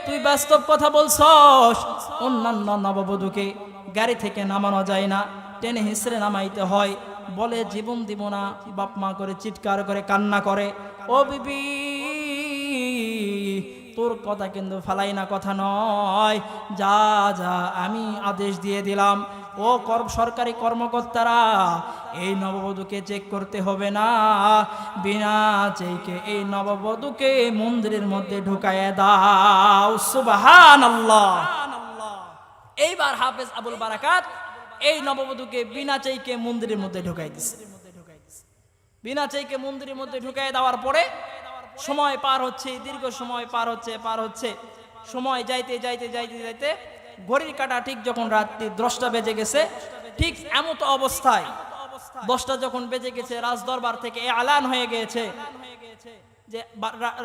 তুই বাস্তব কথা বলছস, অন্যান্য নববধূকে গাড়ি থেকে নামানো যায় না, টেনে হিসড়ে নামাইতে হয়, বলে জীবন দিব না, বাপ মা করে চিৎকার করে কান্না করে, ও বিবি তোর কথা কিন্তু ফালাই না কথা নয়, যা যা আমি আদেশ দিয়ে দিলাম, ও সরকারি কর্মকর্তারা এই নববধূকে চেক করতে হবে না, বিনা চেকে এই নববধূকে মন্দিরের মধ্যে ঢুকাইয়া দাও। সুবহানাল্লাহ। এইবার হাফেজ আবুল বারাকাত এই নববধূকে বিনা চেকে মন্দিরের মধ্যে ঢুকাই দিছে। বিনা চেকে মন্দিরের মধ্যে ঢুকাই দেওয়ার পরে সময় পার হচ্ছে, দীর্ঘ সময় পার হচ্ছে, সময় যাইতে যাইতে যাইতে যাইতে ঘড়ির কাঁটা ঠিক যখন রাত্রি 10টা বেজে গেছে, ঠিক এমত অবস্থায় 10টা যখন বেজে গেছে, রাজদরবার থেকে এলান হয়ে গিয়েছে যে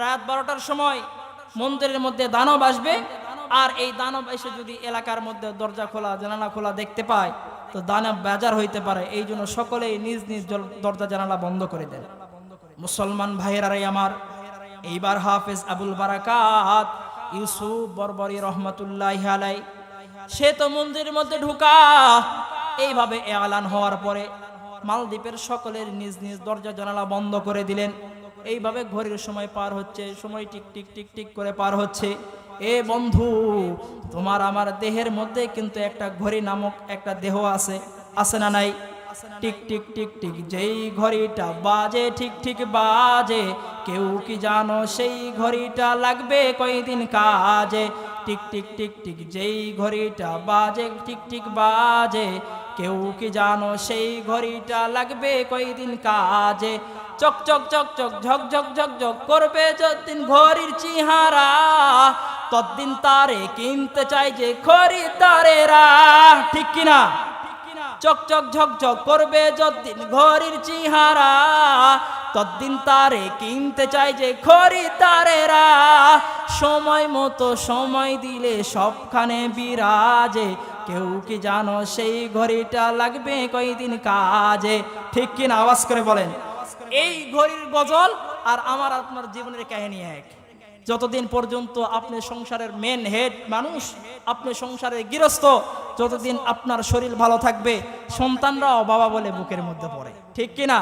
রাত 12টার সময় মন্দিরের মধ্যে দানব আসবে, আর এই দানব এসে যদি এলাকার মধ্যে দরজা খোলা জানালা খোলা দেখতে পায় তো দানব বেজার হইতে পারে, এই জন্য সকলেই নিজ নিজ দরজা জানালা বন্ধ করে দেন। মুসলমান ভাইয়েরাই আমার, এইবার হাফেজ আবুল বারাকাত ইউসুফ বরবরি রহমতুল্লাহি আলাই সে তো মন্দিরের মধ্যে ঢুকা। এইভাবে এলান হওয়ার পরে মালদ্বীপের সকলের নিজ নিজ দরজা জানালা বন্ধ করে দিলেন। এইভাবে ঘড়ির সময় পার হচ্ছে, সময় টিক টিক টিক টিক করে পার হচ্ছে। এ বন্ধু, তোমার আমার দেহের মধ্যে কিন্তু একটা ঘড়ি নামক একটা দেহ আছে, আছে না নাই? টিক টিক টিক টিক যেই ঘড়িটা বাজে ঠিক ঠিক বাজে, কেউ কি জানো সেই ঘড়িটা লাগবে কয়দিন কাজে? টিক টিক টিক টিক যেই ঘড়িটা বাজে ঠিক ঠিক বাজে, কেউ কি জানো সেই ঘড়িটা লাগবে কয়দিন কাজে? চক চক চক চক ঝক ঝক ঝক ঝক করবে যতদিন ঘড়ির চেহারা, ততদিন তারে কিনতে চাই যে খরিদ্দারেরা, ঠিক কিনা? চক চক ঝক ঝক করবে যতদিন ঘড়ির চেহারা, ততদিন তারে কিনতে চাই যে খরিদ্দারেরা। সময় মতো সময় দিলে সবখানে বিরাজে, কেউ কি জানো সেই ঘড়িটা লাগবে কয়দিন কাজে? ঠিক কিনা? আওয়াজ করে বলেন। এই ঘড়ির গজল আর আমার আপনার জীবনের কাহিনী এক। যতদিন পর্যন্ত আপনি সংসারের মেন হেড মানুষ, আপনি সংসারের গৃহস্থ, যতদিন আপনার শরীর ভালো থাকবে সন্তানরাও বাবা বলে বুকের মধ্যে পড়ে, ঠিক কিনা?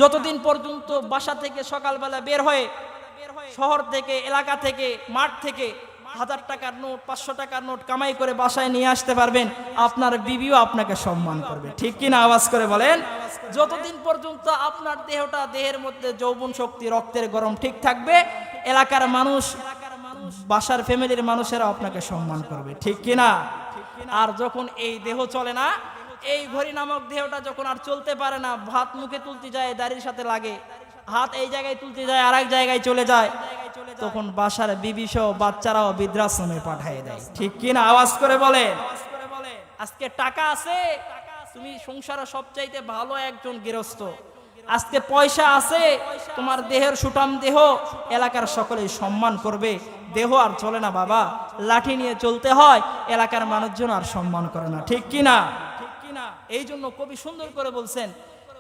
যতদিন পর্যন্ত বাসা থেকে সকালবেলা বের হয়ে শহর থেকে, এলাকা থেকে, মাঠ থেকে 1000 টাকার নোট 500 টাকার নোট কামাই করে বাসায় নিয়ে আসতে পারবেন, আপনার বিবিও আপনাকে সম্মান করবে, ঠিক কিনা? আওয়াজ করে বলেন। যতদিন পর্যন্ত আপনার দেহটা, দেহের মধ্যে যৌবন শক্তি, রক্তের গরম ঠিক থাকবে, এলাকার মানুষ, বাসার ফ্যামিলির মানুষেরা আপনাকে সম্মান করবে, ঠিক কিনা? আর যখন এই দেহ চলে না, এই ঘড়ি নামক দেহটা যখন আর চলতে পারে না, ভাত মুখে তুলতে যায় দাড়ির সাথে লাগে, হাত এই জায়গায় তুলতে যায় আরেক জায়গায় চলে যায়, তখন বাসার বিবি সহ বাচ্চারাও বৃদ্ধাশ্রমে পাঠিয়ে দেয়, ঠিক কিনা? আওয়াজ করে বলে। আজকে টাকা আছে, তুমি সংসারে সবচাইতে ভালো একজন গৃহস্থ, আজকে পয়সা আছে, তোমার দেহের সুঠাম দেহ, এলাকার সকলে সম্মান করবে। দেহ আর চলে না বাবা, লাঠি নিয়ে চলতে হয়, এলাকার মানুষজন আর সম্মান করে না, ঠিক কিনা? এই জন্য কবি সুন্দর করে বলছেন,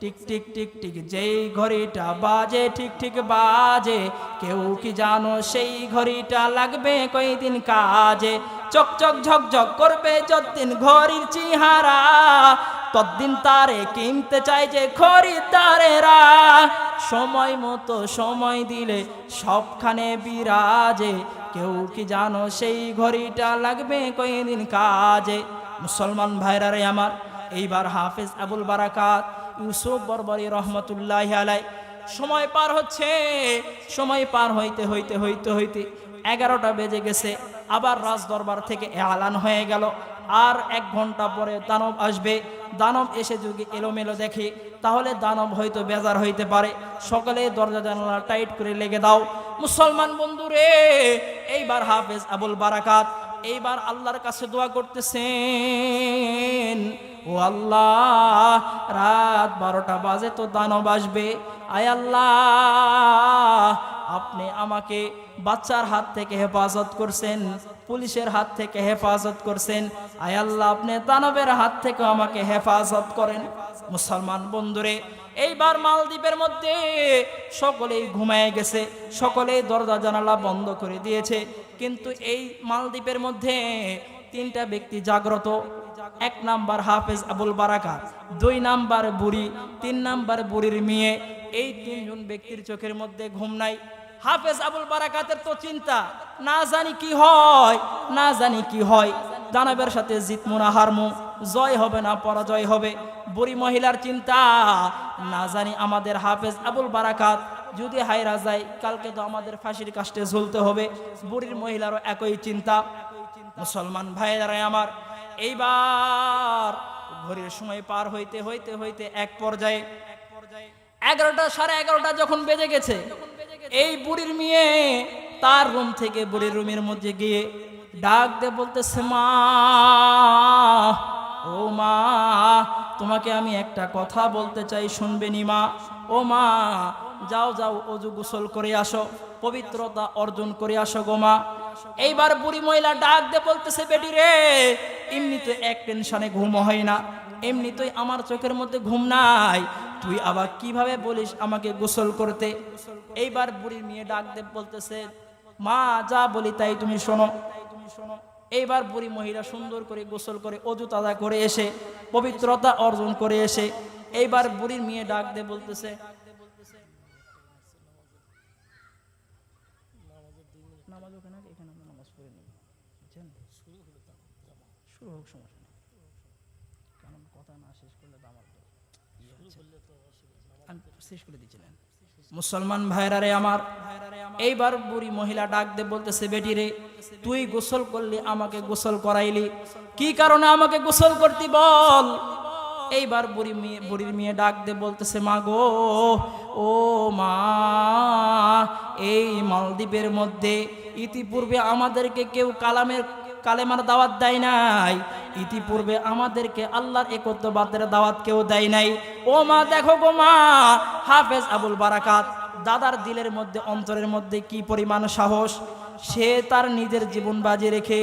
টিক টিক টিক টিক যেই ঘড়িটা বাজে ঠিক ঠিক বাজে, কেউ কি জানো সেই ঘড়িটা লাগবে কয়দিন কাজে? চক চক ঝক ঝক করবে যতদিন ঘড়ির চেহারা, ততদিন তারে কিনতে চাই যে খরিদ্দারেরা। সময় মতো সময় দিলে সবখানে বিরাজে, কেউ কি জানো সেই ঘড়িটা লাগবে কয়দিন কাজে? মুসলমান ভাইরা রে আমার, এইবার হাফেজ আবুল বারাকাত ইউসুফ বরবরি রহমতুল্লাহি আলাই সময় পার হচ্ছে, সময় পার হইতে হইতে হইতে হইতে 11টা বেজে গেছে। আবার রাজ দরবার থেকে এলান হয়ে গেল, আর 1 ঘন্টা পরে দানব আসবে। দানব এসে যদি এলোমেলো দেখে তাহলে দানব হয়তো বেজার হইতে পারে, সকলে দরজা জানালা টাইট করে লেগে দাও। মুসলমান বন্ধুরে, এইবার হাফেজ আবুল বারাকাত এইবার আল্লাহর কাছে দোয়া করতেছেন, ও আল্লাহ, রাত 12টা বাজে তো দানব আসবে, আয় আল্লাহ আপনি আমাকে বাচ্চার হাত থেকে হেফাজত করছেন, পুলিশের হাত থেকে হেফাজত করছেন, আয় আল্লাহ আপনি দানবের হাত থেকে আমাকে হেফাজত করেন। মুসলমান বন্ধুরে, এইবার মালদ্বীপের মধ্যে সকলেই ঘুমায় গেছে, সকলেই দরজা জানালা বন্ধ করে দিয়েছে, কিন্তু এই মালদ্বীপের মধ্যে 3টা ব্যক্তি জাগ্রত। এক নাম্বার হাফেজ আবুল বারাকাত, 2 নাম্বার বুড়ি, 3 নাম্বার বুড়ির মেয়ে। এই 3 জন ব্যক্তির চোখের মধ্যে ঘুম নাই। হাফেজ আবুল বারাকাতের তো চিন্তা, না জানি কি হয়, না জানি কি হয়, দানবের সাথে জিতমু না হারমু, জয় হবে না পরাজয় হবে। বুড়ি মহিলার চিন্তা, না জানি আমাদের হাফেজ আবুল বারাকাত যদি হায়রা যায়, কালকে তো আমাদের ফাঁসির কাস্টে ঝুলতে হবে। বুড়ির মহিলারও একই চিন্তা। মুসলমান ভাইয়েরা আমার, এইবার ঘড়ির সময় পার হইতে হইতে হইতে এক পর্যায়ে 11টা সাড়ে 11টা যখন বেজে গেছে, এই বুড়ির মেয়ে তার রুম থেকে বুড়ির রুমের মধ্যে গিয়ে ডাক দিয়ে বলতেছে, মা, ও মা, তোমাকে আমি একটা কথা বলতে চাই, শুনবে নি মা? ও মা, যাও যাও, অজু গোসল করে আসো, পবিত্রতা অর্জন করে আসো গো মা। এইবার বুড়ি মহিলা ডাক দিয়ে বলতেছে, বেটি রে, এমনি তো এক টেনশনে ঘুম হয় না, এমনিতেই আমার চোখের মধ্যে ঘুম নাই, তুই আবার কিভাবে বলিস আমাকে গোসল করতে? এইবার বুড়ির মেয়ে ডাক দিয়ে বলতেছে, মা, যা বলি তাই তুমি শোনো। এইবার বুড়ি মহিলা সুন্দর করে গোসল করে অজু তাজা করে এসে পবিত্রতা অর্জন করে এসে এইবার বুড়ির মেয়ে ডাক দিয়ে বলতেছে, নামাজ ওখানে এখানে আমরা নামাজ পড়ে নেব, বুঝছেন? শুরু হোক, সমস্যা নেই, কারণ কথা না শেষ করলে তো আমার আমি শেষ করে দিচ্ছিলেন। মুসলমান ভাইরা রে আমার, এইবার বুড়ি মহিলা ডাক দিয়ে বলতেছে, বেটি রে, তুই গোসল করলি, আমাকে গোসল করাইলি, কি কারণে আমাকে গোসল করতি বল? এইবার বুড়ির মেয়ে ডাক দিয়ে বলতেছে, মা গো, ও মা, এই মালদ্বীপের মধ্যে ইতিপূর্বে আমাদেরকে কেউ কালেমার দাওয়াত দেয় নাই, ইতিপূর্বে আমাদেরকে আল্লাহর একত্ববাদের দাওয়াত কেউ দেয় নাই। ও মা, দেখো গো মা, হাফেজ আবুল বারাকাত দাদার দিলের মধ্যে, অন্তরের মধ্যে কি পরিমাণ সাহস, সে তার নিজের জীবন বাজি রেখে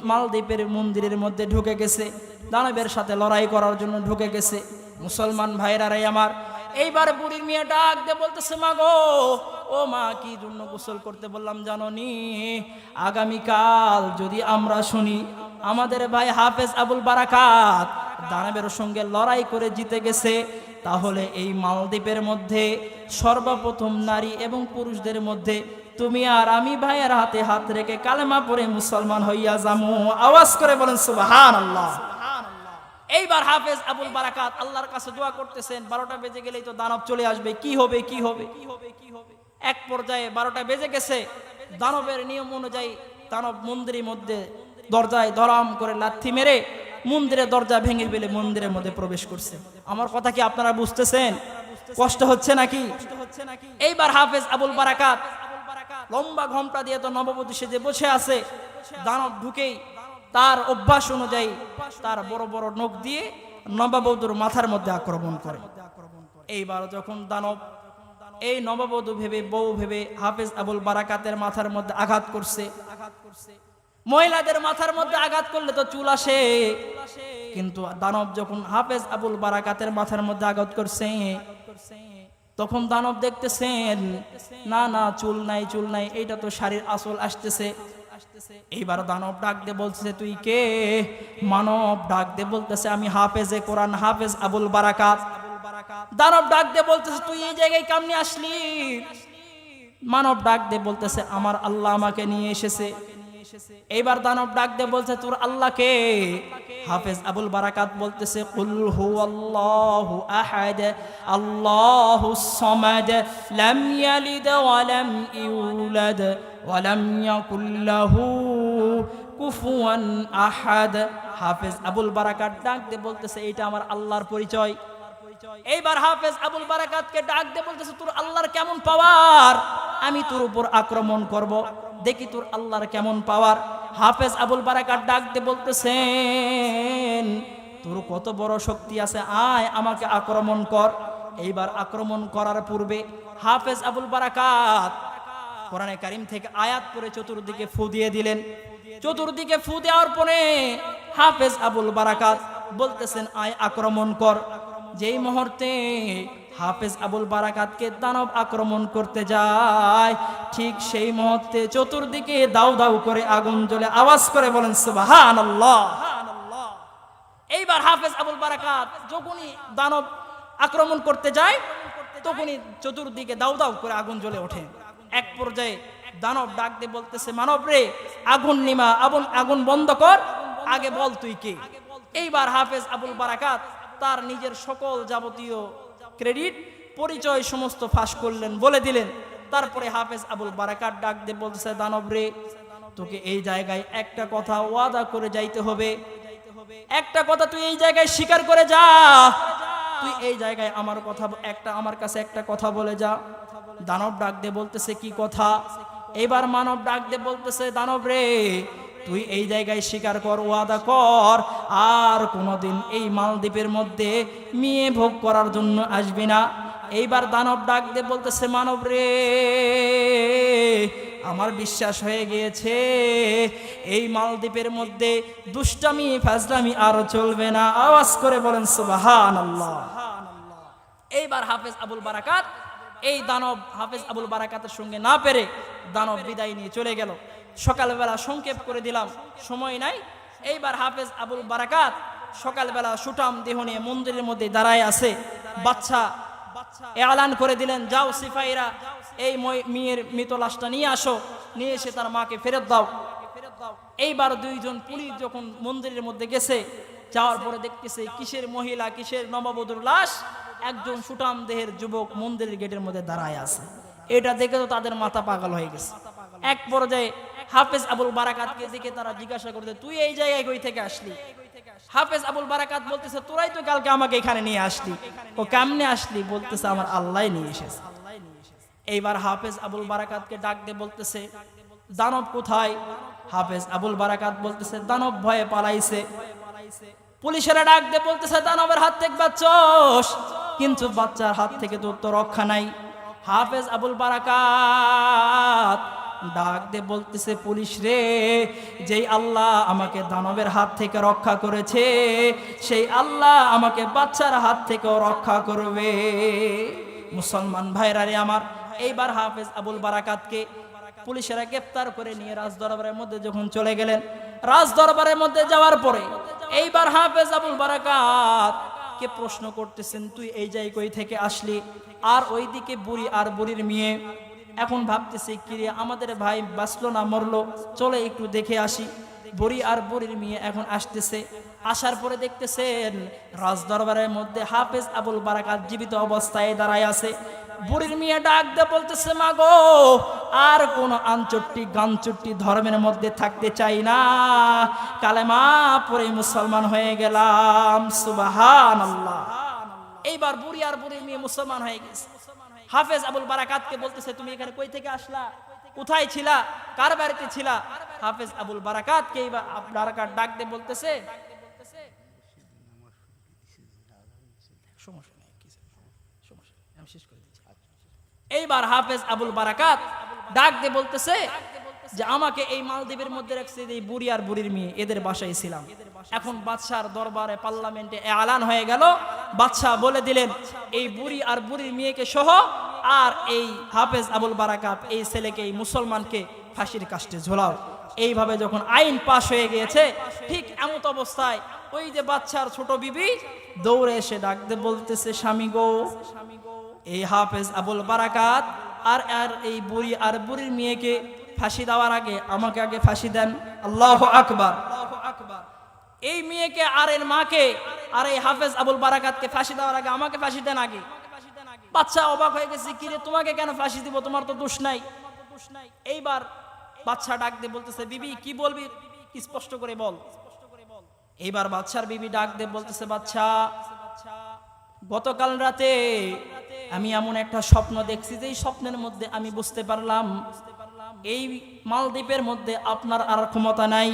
মালদ্বীপের মন্দিরের মধ্যে ঢুকে গেছে, দানবের সাথে লড়াই করার জন্য ঢুকে গেছে। মুসলমান ভাইরা রে আমার, এইবার বুড়ির মেয়ে ডাক দিয়ে বলতেছে, মা গো, ও মা, কি জন্য গোসল করতে বললাম জানো নি? আগামীকাল যদি আমরা শুনি আমাদের ভাই হাফেজ আবুল বারাকাত দানবের সঙ্গে লড়াই করে জিতে গেছে, তাহলে এই মালদ্বীপের মধ্যে সর্বপ্রথম নারী এবং পুরুষদের মধ্যে তুমি আর আমি ভাইয়ের হাতে হাত রেখে কালেমা পড়ে মুসলমান হইয়া যামু। আওয়াজ করে বলেন সুবহানাল্লাহ। এইবার হাফেজ আবুল বারাকাত আল্লাহর কাছে দোয়া করতেছেন, 12টা বেজে গেলেই তো দানব চলে আসবে, কি হবে কি হবে কি হবে কি হবে। এক পর্যায়ে 12টা বেজে গেছে, দানবের নিয়ম অনুযায়ী দানব মন্দিরের মধ্যে দরজায় ধরাম করে লাথি মেরে মন্দিরের দরজা ভেঙে ফেলে মন্দিরের মধ্যে প্রবেশ করছে। আমার কথা কি আপনারা বুঝতেছেন? কষ্ট হচ্ছে নাকি? এইবার হাফেজ আবুল বারাকাত লম্বা ঘোমটা দিয়ে তো নববধূ সেজে বসে আছে, দানব ঢুকেই তার অভ্যাস অনুযায়ী তার বড় বড় নখ দিয়ে নববধূর মাথার মধ্যে আক্রমণ করে। এইবার যখন দানব এই নববধূ ভেবে, বউ ভেবে হাফেজ আবুল বারাকাতের মাথার মধ্যে আঘাত করছে, মহিলাদের মাথার মধ্যে আঘাত করলে তো চুল আসে, কিন্তু দানব যখন হাফেজ আবুল বারাকাতের মাথার মধ্যে আঘাত করছে, তখন দানব দেখতেছেন না না, চুল নাই চুল নাই, এইটা তো শাড়ির আসল আসতেছে। এইবার দানব ডাক দিয়ে বলতেছে, তুই কে? মানব ডাক দিয়ে বলতেছে, আমি হাফেজে কোরআন হাফেজ আবুল বারাকাত। দানব ডাক দিয়ে বলতেছে, তুই এই জায়গায় কেমনে আসলি? মানব ডাক দিয়ে বলতেছে, আমার আল্লাহ আমাকে নিয়ে এসেছে। এইবার দানব ডাক দিয়ে বলছে, তোর আল্লাহ কে? হাফেজ আবুল বারাকাত বলতেছে, কুল হুয়াল্লাহু আহাদ আল্লাহুস সামাদ লাম ইয়ালিদ ওয়া লাম ইউলাদ ওয়া লাম ইয়াকুল লাহু কুফুয়ান আহাদ। হাফেজ আবুল বারাকাত ডাক দিয়ে বলতেছে, এটা আমার আল্লাহর পরিচয়। এইবার হাফেজ আবুল বারাকাতকে ডাক দিয়ে বলতেছে, তোর আল্লাহর কেমন পাওয়ার, আমি তোর উপর আক্রমণ করব, দেখি তোর আল্লাহর কেমন পাওয়ার। হাফেজ আবুল বারাকাত ডাক দিয়ে বলতেছেন, তোর কত বড় শক্তি আছে, আয় আমাকে আক্রমণ কর। এইবার আক্রমণ করার পূর্বে হাফেজ আবুল বারাকাত কোরআনে কারীম থেকে আয়াত পড়ে চতুর্দিকে ফু দিয়ে দিলেন। চতুর্দিকে ফু দেওয়ার পরে হাফেজ আবুল বারাকাত বলতেছেন, আয় আক্রমণ কর। যেই মুহূর্তে হাফেজ আবুল বারাকাতকে দানব আক্রমণ করতে যায়, ঠিক সেই মুহূর্তে চতুর্দিকে দাউ দাউ করে আগুন জ্বলে। আওয়াজ করে বলেন সুবহানাল্লাহ। এইবার হাফেজ আবুল বারাকাত যখনই দানব আক্রমণ করতে যায় তখনই চতুর্দিকে দাউ দাউ করে আগুন জ্বলে ওঠে। এক পর্যায়ে দানব ডাক দিয়ে বলতেছে, মানব রে, আগুন নিমা, আগুন বন্ধ কর, আগে বল তুই কে। এইবার হাফেজ আবুল বারাকাত তার নিজের সকল যাবতীয় ক্রেডিট পরিচয় সমস্ত ফাঁস করলেন, বলে দিলেন। তারপরে হাফেজ আবুল বারাকাত ডাক দিয়ে বলতেছে, দানব রে, তোকে এই জায়গায় একটা কথা ওয়াদা করে যাইতে হবে, একটা কথা তুই এই জায়গায় স্বীকার করে যা, তুই এই জায়গায় আমার কাছে একটা কথা বলে যা। দানব ডাক দিয়ে বলতেছে, কি কথা? এবার মানব ডাক দিয়ে বলতেছে, দানব রে, তুই এই জায়গায় স্বীকার কর, ওয়াদা কর, আর কোনোদিন এই মালদ্বীপের মধ্যে মেয়ে ভোগ করার জন্য আসবি না। এইবার দানব ডাক দিয়ে বলতেছে, মানব রে, আমার বিশ্বাস হয়ে গিয়েছে এই মালদ্বীপের মধ্যে দুষ্টামি ফাজলামি আর চলবে না। আওয়াজ করে বলেন সুবহানাল্লাহ। এইবার হাফেজ আবুল বারাকাত এই দানব হাফেজ আবুল বারাকাতের সঙ্গে না পেরে দানব বিদায় নিয়ে চলে গেল। সকালবেলা সংক্ষেপ করে দিলাম, সময় নাই। এইবার হাফেজ আবুল বারাকাত সকালবেলা সুঠাম দেহ নিয়ে মন্দিরের মধ্যে দাঁড়ায় আছে। বাচ্চা এলান করে দিলেন, যাও সিপাহীরা এই মেয়ের মৃত লাশটা নিয়ে আসো, নিয়ে এসে তার মাকে ফেরত দাও। এইবার দুইজন পুলিশ যখন মন্দিরের মধ্যে গেছে, যাওয়ার পরে দেখতেছে কিসের মহিলা, কিসের নববধূর লাশ, একজন সুঠাম দেহের যুবক মন্দিরের গেটের মধ্যে দাঁড়ায় আছে। এটা দেখে তো তাদের মাথা পাগল হয়ে গেছে। এক পর্যায়ে হাফেজ আবুল বারাকাতকে দেখে তারা জিজ্ঞাসা করতে, তুই এই জায়গায় কই থেকে আসলি? হাফেজ আবুল বারাকাত বলতেছে, তোরাই তো কালকে আমাকে এখানে নিয়ে আসলি। ও কেমনে আসলি? বলতেছে, আমার আল্লাহ নিয়ে এসেছে। এইবার হাফেজ আবুল বারাকাতকে ডাক দিয়ে বলতেছে, দানব কোথায়? হাফেজ আবুল বারাকাত বলতেছে, দানব ভয়ে পালাইছে। পুলিশেরা ডাক দিয়ে বলতেছে, দানবের হাত থেকে বাঁচোস, কিন্তু বাচ্চার হাত থেকে তো রক্ষা নাই। হাফেজ আবুল বারাকাত ডাক দিয়ে বলতেছে, পুলিশ রে, যেই আল্লাহ আমাকে দানবের হাত থেকে রক্ষা করেছে, সেই আল্লাহ আমাকে বাচ্চার হাত থেকেও রক্ষা করবে। মুসলমান ভাইরা রে আমার, এইবার হাফেজ আবুল বারাকাতকে পুলিশেরা গ্রেফতার করে নিয়ে রাজদরবারের মধ্যে যখন চলে গেলেন, রাজদরবারের মধ্যে যাওয়ার পরে এইবার হাফেজ আবুল বারাকাত কে প্রশ্ন করতেছেন, তুই এই জায়গায় থেকে আসলি? আর ওইদিকে বুড়ি আর বুড়ির মেয়ে। এখন ভাবতেছি, কিরে, আমাদের ভাই বাঁচলো না মরলো, চলে একটু দেখে আসি। বুড়ি আর বুড়ির মেয়ে এখন আসতেছে। আসার পরে দেখতেছেন রাজদরবারের মধ্যে হাফেজ আবুল বারাকাত জীবিত অবস্থায় দাঁড়ায় আছে। বুড়ির মেয়ে ডাক দিয়ে বলতেছে, মা গো, আর কোন আনচট্টি গানচট্টি ধর্মের মধ্যে থাকতে চাই না, কালেমা পড়ে মুসলমান হয়ে গেলাম। সুবহানাল্লাহ। এইবার বুড়ি আর বুড়ির মেয়ে মুসলমান হয়ে গেছে। হাফেজ আবুল বারাকাতকে বলতেছে, তুমি এখানে কই থেকে আসলা? কোথায় ছিলা? কার বাড়িতে ছিলা? হাফেজ আবুল বারাকাতকে এইবার বারাকাত ডাক দিয়ে বলতেছে, এইবার হাফেজ আবুল বারাকাত ডাক দিয়ে বলতেছে যে, আমাকে এই মালদ্বীপের মধ্যে রাখছে এই বুড়ি আর বুড়ির মেয়ে, এদের বাসায় ছিলাম। এখন বাদশার দরবারে পার্লামেন্টে এলান হয়ে গেল। বাদশাহ বলে দিলেন, এই বুড়ি আর বুড়ির মেয়েকে সহ আর এই হাফেজ আবুল বারাকাত এই ছেলেকে, এই মুসলমানকে ফাঁসির কাস্টে ঝোলাও। এইভাবে যখন আইন পাশ হয়ে গিয়েছে, ঠিক এমত অবস্থায় ওই যে বাদশার ছোট বিবি দৌড়ে এসে ডাক দিয়ে বলতেছে, স্বামী গো, এই হাফেজ আবুল বারাকাত আর এই বুড়ি আর বুড়ির মেয়েকে ফাঁসি দেওয়ার আগে আমাকে আগে ফাঁসি দেন। আল্লাহু আকবার। এই মেয়েকে আর এর মাকে আর এই হাফেজ আবুল বারাকাতকে ফাঁসি দেওয়ার আগে আমাকে ফাঁসি দেন আগে। বাচ্চা অবাক হয়ে গেছে, কিরে, তোমাকে কেন ফাঁসি দিব? তোমার তো দোষ নাই। এইবার বাচ্চা ডাক দিয়ে বলতেছে, বিবি কি বলবি, স্পষ্ট করে বল। এইবার বাচ্চার বিবি ডাক দিয়ে বলতেছে, বাচ্চা, গতকাল রাতে আমি এমন একটা স্বপ্ন দেখছি, যে স্বপ্নের মধ্যে আমি বুঝতে পারলাম এই মালদ্বীপের মধ্যে আপনার আর ক্ষমতা নাই,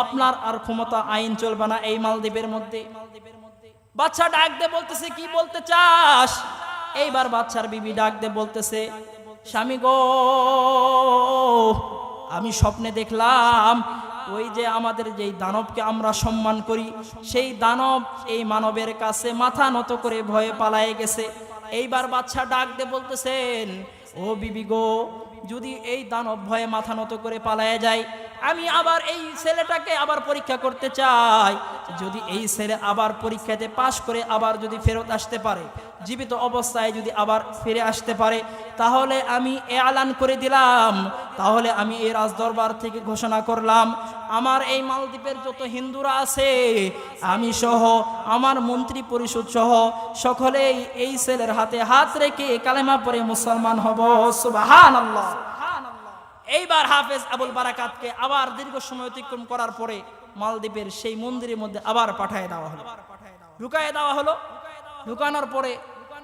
আপনার আর ক্ষমতা, আইন চলবে না এই মালদ্বীপের মধ্যে। বাচ্চা ডাক দিয়ে বলতেছে, কি বলতে চাস? এইবার বাচ্চার বিবি ডাক দিয়ে বলতেছে, স্বামী গো, আমি স্বপ্নে দেখলাম ওই যে আমাদের যেই দানবকে আমরা সম্মান করি, সেই দানব এই মানবের কাছে মাথা নত করে ভয়ে পালায়ে গেছে। এইবার বাচ্চা ডাক দিয়ে বলতেছেন, ও বিবি গো, যদি এই দানব ভয়ে মাথা নত করে পালায়ে যায়, আমি আবার এই ছেলেটাকে আবার পরীক্ষা করতে চাই। যদি এই ছেলে আবার পরীক্ষাতে পাশ করে আবার যদি ফেরত আসতে পারে, জীবিত অবস্থায় যদি আবার ফিরে আসতে পারে, তাহলে আমি এলান করে দিলাম, তাহলে আমি এই রাজদরবার থেকে ঘোষণা করলাম, আমার এই মালদ্বীপের যত হিন্দুরা আছে, আমি সহ আমার মন্ত্রী পরিষদ সহ সকলেই এই ছেলের হাতে হাত রেখে কালেমা পড়ে মুসলমান হব। সুবহানাল্লাহ। এইবার হাফেজ আবুল বারাকাতকে আবার দীর্ঘ সময় অতিক্রম করার পরে মালদ্বীপের সেই মন্দিরের মধ্যে আবার পাঠিয়ে দেওয়া হলো, ঢুকায় দেওয়া হলো। ঢুকানোর পরে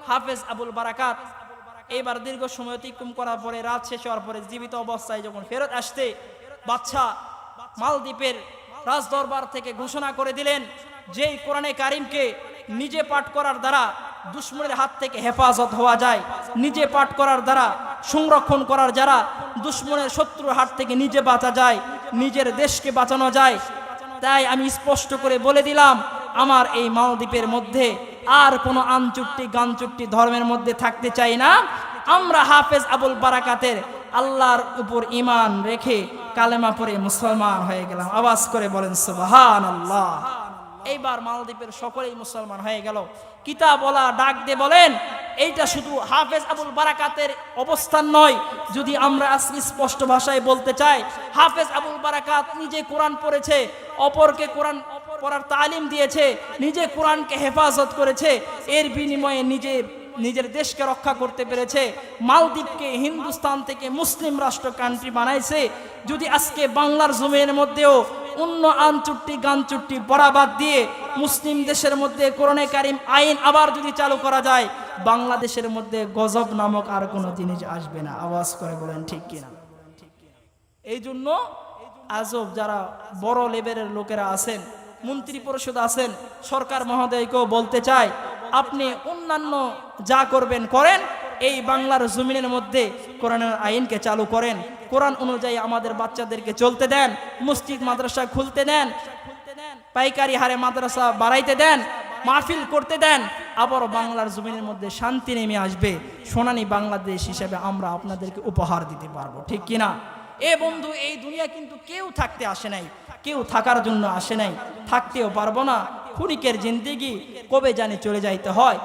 হাফেজ আবুল বারাকাত এইবার দীর্ঘ সময় অতিক্রম করার পরে, রাত শেষ হওয়ার পরে জীবিত অবস্থায় যখন ফেরত আসতে, বাদশাহ মালদ্বীপের রাজদরবার থেকে ঘোষণা করে দিলেন, যেই কোরআনে কারিমকে নিজে পাঠ করার দ্বারা দুশ্মনের হাত থেকে হেফাজত হওয়া যায়, নিজে পাঠ করার দ্বারা সংরক্ষণ করার যারা দুশ্মনের শত্রুর হাত থেকে নিজে বাঁচা যায়, নিজের দেশকে বাঁচানো যায়, তাই আমি স্পষ্ট করে বলে দিলাম, আমার এই মালদ্বীপের মধ্যে আর কোনো আনচুট্টি গানচুট্টি ধর্মের মধ্যে থাকতে চাই না। আমরা হাফেজ আবুল বারাকাতের আল্লাহর উপর ঈমান রেখে কালেমা পড়ে মুসলমান হয়ে গেলাম। আওয়াজ করে বলেন সুবহানাল্লাহ। এইবার মালদ্বীপের সকলেই মুসলমান হয়ে গেল। কিতাবওয়ালা ডাক দিয়ে বলেন, এইটা শুধু হাফেজ আবুল বারাকাতের অবস্থান নয়, যদি আমরা আজকে স্পষ্ট ভাষায় বলতে চাই, হাফেজ আবুল বারাকাত নিজে কোরআন পড়েছে, অপরকে কোরআন পড়ার তালিম দিয়েছে, নিজে কোরআনকে হেফাজত করেছে, এর বিনিময়ে নিজের দেশকে রক্ষা করতে পেরেছে, মালদ্বীপকে হিন্দুস্তান থেকে মুসলিম রাষ্ট্র কান্ট্রি বানাইছে। যদি আজকে বাংলার জমিনের মধ্যেও অন্য আনচুট্টি গানচুট্টি বরাবাদ দিয়ে মুসলিম দেশের মধ্যে কোরআনে কারিম আইন আবার যদি চালু করা যায়, বাংলাদেশের মধ্যে গজব নামক আর কোনো জিনিস আসবে না। আওয়াজ করে বলেন ঠিক কিনা? এই জন্য আজব যারা বড় লেভেলের লোকেরা আছেন, মন্ত্রী পরিষদ আছেন, সরকার মহোদয়কেও বলতে চাই, আপনি অন্যান্য যা করবেন করেন, এই বাংলার জমিনের মধ্যে কোরআনের আইনকে চালু করেন, কোরআন অনুযায়ী আমাদের বাচ্চাদেরকে চলতে দেন, মসজিদ মাদ্রাসা খুলতে দেন, পাইকারি হারে মাদ্রাসা বাড়াইতে দেন, মাহফিল করতে দেন, আবার বাংলার জমিনের মধ্যে শান্তি নেমে আসবে। সোনালী বাংলাদেশ হিসেবে আমরা আপনাদেরকে উপহার দিতে পারবো, ঠিক কিনা? এ বন্ধু, এই দুনিয়া কিন্তু কেউ থাকতে আসে নাই, কেউ থাকার জন্য আসে নাই, থাকতেও পারবো না। ক্ষণিকের জিন্দেগি, কবে জানি চলে যাইতে হয়।